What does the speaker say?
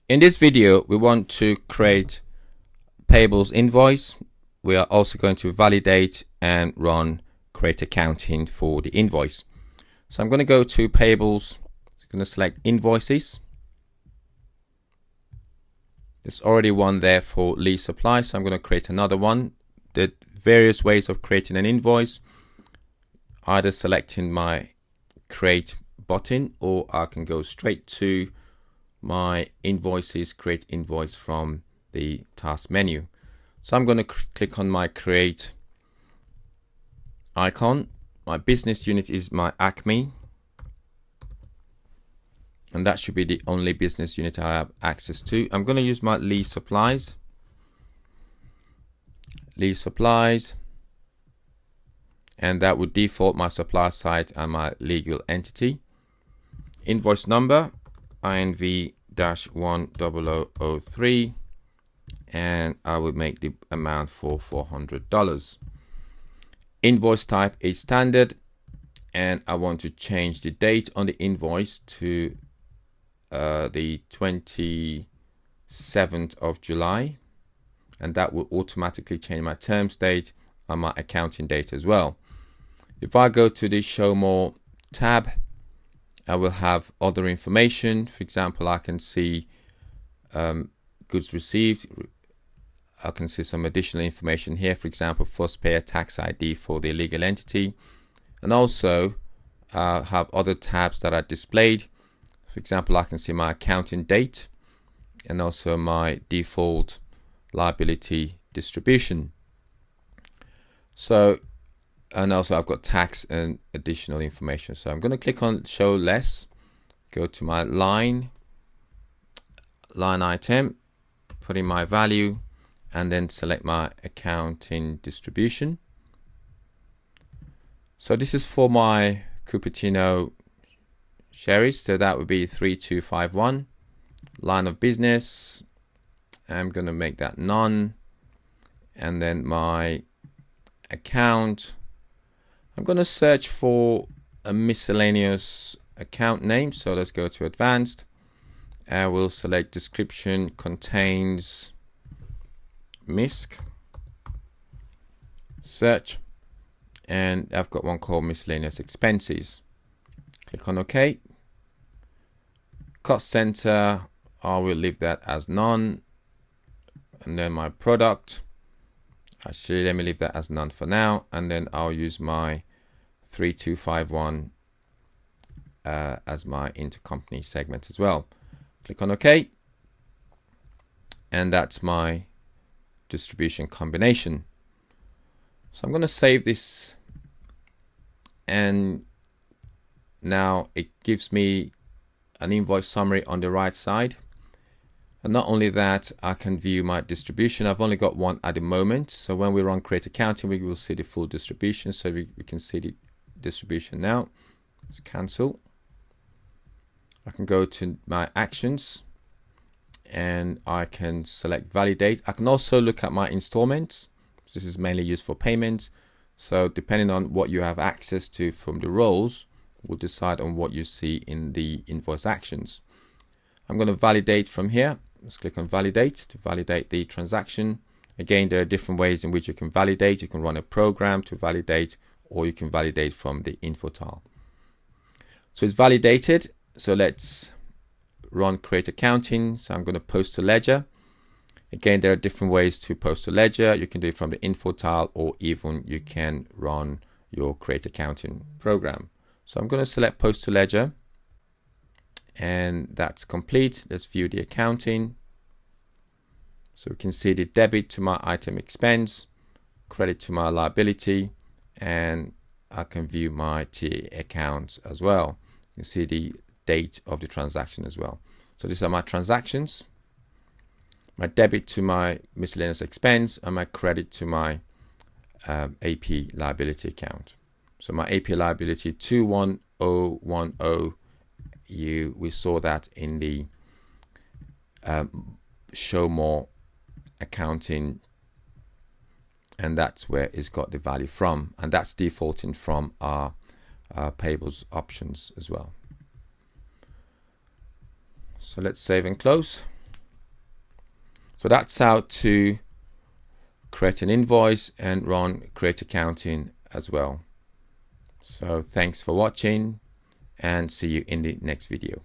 In this video, we want to create payables invoice. We are also going to validate and run create accounting for the invoice. So I'm going to go to payables. I'm going to select invoices. There's already one there for lease supply, so I'm going to create another one. There are various ways of creating an invoice, either selecting my create button, or I can go straight to my invoices, create invoice from the task menu. So I'm going to click on my create icon. My business unit is my Acme, and that should be the only business unit I have access to. I'm going to use my lease supplies, and that would default my supplier site and my legal entity. Invoice number INV-10003, and I would make the amount for $400. Invoice type is standard, and I want to change the date on the invoice to the 27th of July, and that will automatically change my terms date and my accounting date as well. If I go to the show more tab, I will have other information. For example, I can see goods received. I can see some additional information here. For example, first payer tax ID for the legal entity, and also have other tabs that are displayed. For example, I can see my accounting date and also my default liability distribution. So, and also I've got tax and additional information. So I'm going to click on show less, go to my line item, put in my value, and then select my accounting distribution. So this is for my Cupertino sherries, so that would be 3251. Line of business, I'm going to make that none, and then my account, I'm going to search for a miscellaneous account name. So let's go to advanced, and we'll select description contains MISC, search, and I've got one called miscellaneous expenses. Click on OK. Cost center, I will leave that as none, and then my product, actually let me leave that as none for now, and then I'll use my 3251 as my intercompany segment as well. Click on OK, and that's my distribution combination. So I'm going to save this, and now it gives me an invoice summary on the right side. And not only that, I can view my distribution. I've only got one at the moment, so when we run create accounting, we will see the full distribution. So we can see the distribution now. Let's cancel. I can go to my actions, and I can select validate. I can also look at my installments. This is mainly used for payments. So depending on what you have access to from the roles, will decide on what you see in the invoice actions. I'm going to validate from here. Let's click on validate to validate the transaction. Again, there are different ways in which you can validate. You can run a program to validate, or you can validate from the info tile. So it's validated. So let's run create accounting. So I'm going to post to ledger. Again, there are different ways to post to ledger. You can do it from the info tile, or even you can run your create accounting program. So I'm going to select post to ledger, and that's complete. Let's view the accounting. So we can see the debit to my item expense, credit to my liability, and I can view my TA accounts as well. You can see the date of the transaction as well. So these are my transactions, my debit to my miscellaneous expense, and my credit to my AP liability account. So my AP liability 21010, we saw that in the show more accounting, and that's where it's got the value from, and that's defaulting from our payables options as well. So let's save and close. So that's how to create an invoice and run create accounting as well. So thanks for watching and see you in the next video.